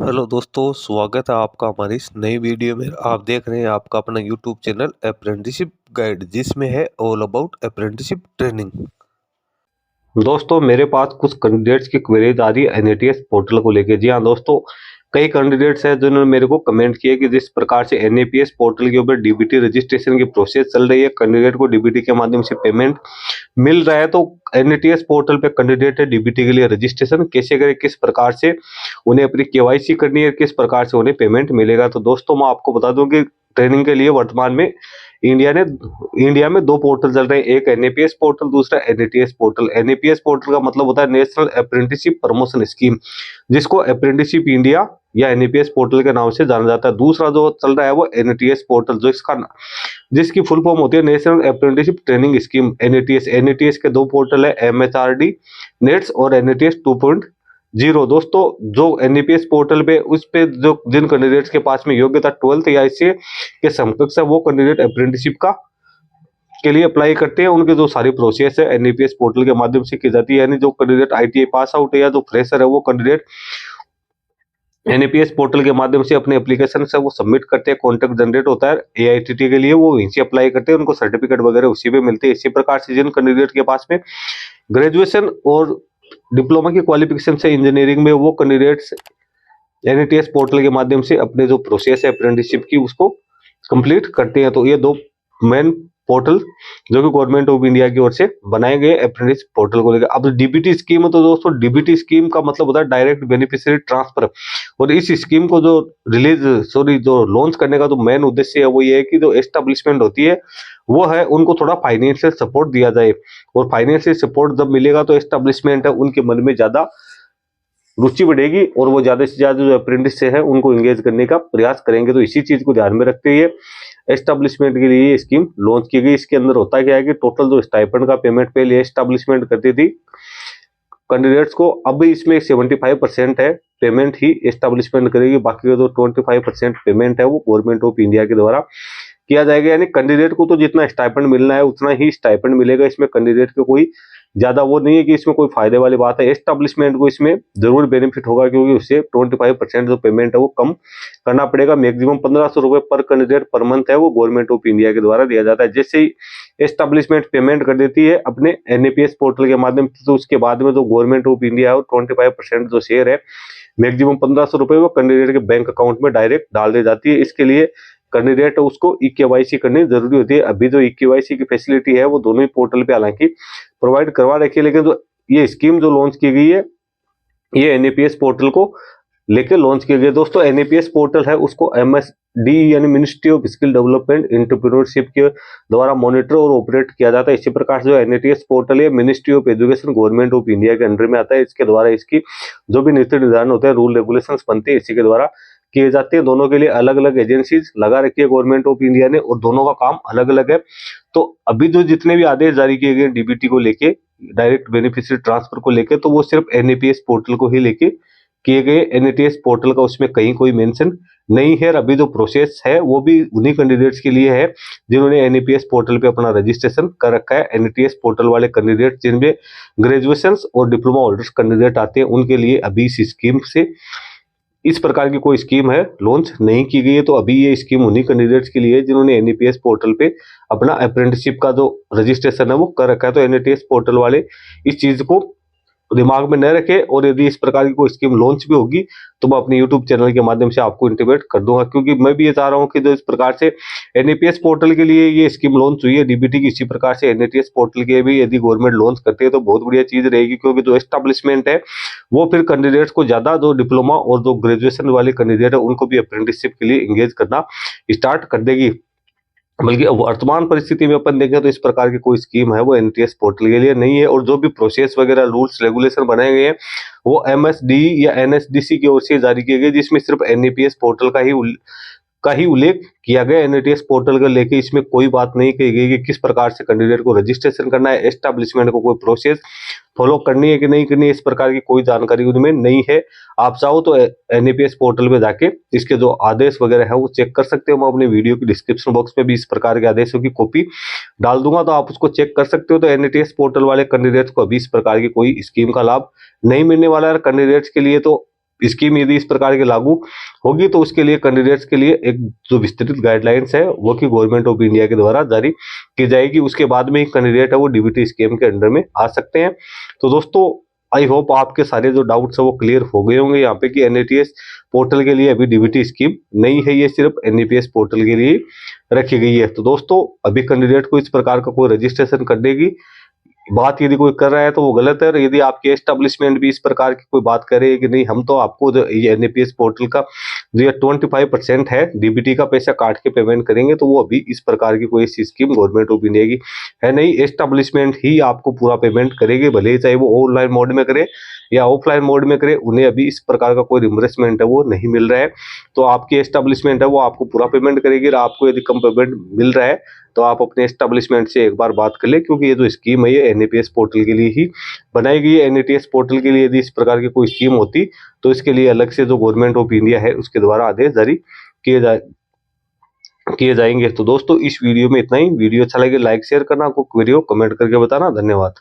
Hello दोस्तों, स्वागत है आपका हमारी इस नई वीडियो में। आप देख रहे हैं आपका अपना यूट्यूब चैनल अप्रेंटिसशिप गाइड, जिसमें है ऑल अबाउट अप्रेंटिसशिप ट्रेनिंग। दोस्तों मेरे पास कुछ कैंडिडेट्स की क्वेरीज आ रही है एनएटीएस पोर्टल को लेके। जी हाँ दोस्तों, कई कैंडिडेट्स हैं जिन्होंने मेरे को कमेंट किया कि जिस प्रकार से एनएपीएस पोर्टल के ऊपर डीबीटी रजिस्ट्रेशन की प्रोसेस चल रही है, कैंडिडेट को डीबीटी के माध्यम से पेमेंट मिल रहा है, तो एनएटीएस पोर्टल पे कैंडिडेट है डीबीटी के लिए रजिस्ट्रेशन कैसे करें, किस प्रकार से उन्हें अपनी केवाईसी करनी है, किस प्रकार से उन्हें पेमेंट मिलेगा। तो दोस्तों मैं आपको बता दूं कि ट्रेनिंग के लिए वर्तमान में इंडिया में दो पोर्टल चल रहे हैं, एक एनएपीएस पोर्टल, दूसरा एनएटीएस पोर्टल। एनएपीएस पोर्टल का मतलब होता है नेशनल अप्रेंटिसशिप प्रमोशन स्कीम, जिसको अप्रेंटिसशिप इंडिया या एनएपीएस पोर्टल के नाम से जाना जाता है। दूसरा जो चल रहा है वो एनएटीएस पोर्टल, जिसकी फुल फॉर्म होती है national apprenticeship training scheme NATS. NATS के दो पोर्टल है, एमएचआरडी नेट्स और एनएटीएस 2.0। दोस्तों जो एनएपीएस पोर्टल पे उस पे जो जिन कैंडिडेट्स के पास में योग्यता 12th या इससे के समकक्ष है, वो कैंडिडेट अप्रेंटिसशिप का के लिए अप्लाई करते हैं। उनकी जो सारी प्रोसेस है एनएपीएस पोर्टल के माध्यम से की जाती है। यानी जो कैंडिडेट आईटीआई पास आउट है या जो फ्रेशर है, वो कैंडिडेट एनएपीएस पोर्टल के माध्यम से अपने एप्लीकेशन से वो सबमिट करते हैं, कॉन्ट्रैक्ट जनरेट होता है एआईटीटी के लिए, वो वहीं से अप्लाई करते हैं, उनको सर्टिफिकेट वगैरह उसी पे मिलते हैं। इसी प्रकार से जिन कैंडिडेट के पास में ग्रेजुएशन और डिप्लोमा की क्वालिफिकेशन से इंजीनियरिंग में, वो कैंडिडेट्स एनएटीएस पोर्टल के माध्यम से अपने जो प्रोसेस है अप्रेंटिसशिप की उसको कंप्लीट करते हैं। तो ये दो मेन पोर्टल जो कि गवर्नमेंट ऑफ इंडिया की ओर से बनाए गए अप्रेंटिस पोर्टल को लेकर। अब डीबीटी स्कीम है, तो दोस्तों डीबीटी स्कीम का मतलब होता है डायरेक्ट बेनिफिशियरी ट्रांसफर। और इस स्कीम को जो लॉन्च करने का जो मेन उद्देश्य है वो ये है कि जो एस्टेब्लिशमेंट होती है वो है उनको थोड़ा फाइनेंशियल सपोर्ट दिया जाए। और फाइनेंशियल सपोर्ट जब मिलेगा तो एस्टेब्लिशमेंट है उनके मन में ज्यादा रुचि बढ़ेगी और वो ज्यादा से ज्यादा जो अप्रेंटिस है उनको एंगेज करने का प्रयास करेंगे। तो इसी चीज को ध्यान में रखते हुए एस्टेब्लिशमेंट के लिए ये स्कीम लॉन्च की गई। इसके अंदर होता क्या है कि टोटल जो स्टाइपेंड का पेमेंट पहले एस्टेब्लिशमेंट करती थी कैंडिडेट्स को, अब इसमें 75% है पेमेंट ही एस्टेब्लिशमेंट करेगी, बाकी का जो 25% पेमेंट है वो गवर्नमेंट ऑफ इंडिया के द्वारा किया जाएगा। यानी कैंडिडेट को तो जितना स्टाइपेंड मिलना है उतना ही स्टाइपेंड मिलेगा। इसमें कैंडिडेट को कोई ज्यादा वो नहीं है कि इसमें कोई फायदे वाली बात है। एस्टेब्लिशमेंट को इसमें जरूर बेनिफिट होगा, क्योंकि उससे 25% जो पेमेंट है वो कम करना पड़ेगा। मैक्सिमम 1500 रुपए पर कैंडिडेट पर मंथ है वो गवर्नमेंट ऑफ इंडिया के द्वारा दिया जाता है। जैसे ही एस्टेब्लिशमेंट पेमेंट कर देती है अपने एनएपीएस पोर्टल के माध्यम से, तो उसके बाद में जो गवर्नमेंट ऑफ इंडिया है 25% जो शेयर है मैक्सिमम 1500 रुपए वो कैंडिडेट के बैंक अकाउंट में डायरेक्ट डाल दी जाती है। इसके लिए कैंडिडेट उसको ई केवाईसी करनी जरूरी होती है। अभी जो ई केवाईसी की फैसिलिटी है वो दोनों ही पोर्टल पे हालांकि प्रोवाइड करवा रखी है, लेकिन जो ये स्कीम जो लॉन्च की गई है ये एनएपीएस पोर्टल को लेकर लॉन्च की गई। दोस्तों एनएपीएस पोर्टल है उसको एमएसडी यानी ministry of skill development entrepreneurship के द्वारा मॉनिटर और ऑपरेट किया जाता है। इसी प्रकार से जो एनएटीएस पोर्टल है ministry of education government of India के अंडर में आता है। इसके द्वारा इसकी जो भी नीति निर्धारण होते हैं, रूल रेगुलेशंस बनते हैं, इसी के द्वारा किए जाते हैं। दोनों के लिए अलग अलग एजेंसीज लगा रखी है गवर्नमेंट ऑफ इंडिया ने, और दोनों का काम अलग अलग है। तो अभी जो जितने भी आदेश जारी किए गए डीबीटी को लेके, डायरेक्ट बेनिफिशियरी ट्रांसफर को लेके, तो वो सिर्फ एनएपीएस पोर्टल को ही लेके किए गए। एनएटीएस पोर्टल का उसमें कहीं कोई मेंशन नहीं है। अभी जो प्रोसेस है वो भी उन्हीं कैंडिडेट्स के लिए है जिन्होंने एनएपीएस पोर्टल पे अपना रजिस्ट्रेशन कर रखा है। एनएटीएस पोर्टल वाले कैंडिडेट जिनमें ग्रेजुएशन और डिप्लोमा होल्डर्स कैंडिडेट आते हैं उनके लिए अभी इस स्कीम से इस प्रकार की कोई स्कीम है लॉन्च नहीं की गई है। तो अभी ये स्कीम उन्हीं कैंडिडेट्स के लिए जिन्होंने एनईपीएस पोर्टल पे अपना अप्रेंटिसशिप का जो रजिस्ट्रेशन है वो कर रखा है। तो एनईपीएस पोर्टल वाले इस चीज को दिमाग में न रखे, और यदि इस प्रकार की कोई स्कीम लॉन्च भी होगी तो मैं अपने यूट्यूब चैनल के माध्यम से आपको इंटीमेट कर दूंगा, क्योंकि मैं भी ये चाह रहा हूँ कि जो इस प्रकार से एनईपीएस पोर्टल के लिए ये स्कीम लॉन्च हुई है डीबीटी की, इसी प्रकार से एनईटीएस पोर्टल के भी यदि गवर्नमेंट लॉन्च करती है तो बहुत बढ़िया चीज रहेगी। क्योंकि जो एस्टेब्लिशमेंट है वो फिर कैंडिडेट्स को ज्यादा, जो डिप्लोमा और जो ग्रेजुएशन वाले कैंडिडेट है उनको भी अप्रेंटिसशिप के लिए एंगेज करना स्टार्ट कर देगी। बल्कि वर्तमान परिस्थिति में अपन देखें तो इस प्रकार की कोई स्कीम है वो एनटीएस पोर्टल के लिए नहीं है। और जो भी प्रोसेस वगैरह रूल्स रेगुलेशन बनाए गए हैं वो एमएसडी या एनएसडीसी की ओर से जारी किए गए, जिसमें सिर्फ एनईपीएस पोर्टल का ही उल्लेख किया गया। एनएटीएस पोर्टल को लेके इसमें कोई बात नहीं कही गई कि किस प्रकार से कैंडिडेट को रजिस्ट्रेशन करना है, एस्टेब्लिशमेंट को कोई प्रोसेस फॉलो करनी है कि नहीं करनी है, इस प्रकार की कोई जानकारी उनमें नहीं है। आप चाहो तो एनईपीएस पोर्टल पे जाके इसके जो आदेश वगैरह है वो चेक कर सकते हो। मैं अपनी वीडियो की डिस्क्रिप्शन बॉक्स में भी इस प्रकार के आदेशों की कॉपी डाल दूंगा, तो आप उसको चेक कर सकते हो। तो एनईटीएस पोर्टल वाले कैंडिडेट्स को अभी इस प्रकार की कोई स्कीम का लाभ नहीं मिलने वाला है। कैंडिडेट्स के लिए तो स्कीम यदि इस प्रकार की लागू होगी तो उसके लिए कैंडिडेट्स के लिए एक जो विस्तृत गाइडलाइंस है वो कि गवर्नमेंट ऑफ इंडिया के द्वारा जारी की जाएगी। उसके बाद में ही कैंडिडेट है वो डीबीटी स्कीम के अंडर में आ सकते हैं। तो दोस्तों आई होप आपके सारे जो डाउट्स है वो क्लियर हो गए होंगे यहाँ पे कि एनएटीएस पोर्टल के लिए अभी डीबीटी स्कीम नहीं है, ये सिर्फ एनईपीएस पोर्टल के लिए रखी गई है। तो दोस्तों अभी कैंडिडेट को इस प्रकार का कोई रजिस्ट्रेशन करने की बात यदि कोई कर रहा है तो वो गलत है। और यदि आपके एस्टेब्लिशमेंट भी इस प्रकार की कोई बात करे कि नहीं हम तो आपको ये एनईपीएस पोर्टल का जो ये 25% है डीबीटी का पैसा काट के पेमेंट करेंगे, तो वो अभी इस प्रकार की कोई स्कीम गवर्नमेंट ऑफ इंडिया की है नहीं। एस्टेब्लिशमेंट ही आपको पूरा पेमेंट करेगी, भले ही चाहे वो ऑनलाइन मोड में करे या ऑफलाइन मोड में करे, उन्हें अभी इस प्रकार का कोई रिम्बर्समेंट है वो नहीं मिल रहा है। तो आपकी एस्टेब्लिशमेंट है वो आपको पूरा पेमेंट करेगी। और आपको यदि कम पेमेंट मिल रहा है तो आप अपने एस्टेब्लिशमेंट से एक बार बात कर ले, क्योंकि ये जो स्कीम है ये एनईपीएस पोर्टल के लिए ही बनाई गई है। एनईपीएस पोर्टल के लिए यदि इस प्रकार की कोई स्कीम होती तो इसके लिए अलग से जो गवर्नमेंट ऑफ इंडिया है उसके द्वारा आदेश जारी किए जाएंगे। तो दोस्तों इस वीडियो में इतना ही। वीडियो अच्छा लगे लाइक शेयर करना, आपको वीडियो कमेंट करके बताना। धन्यवाद।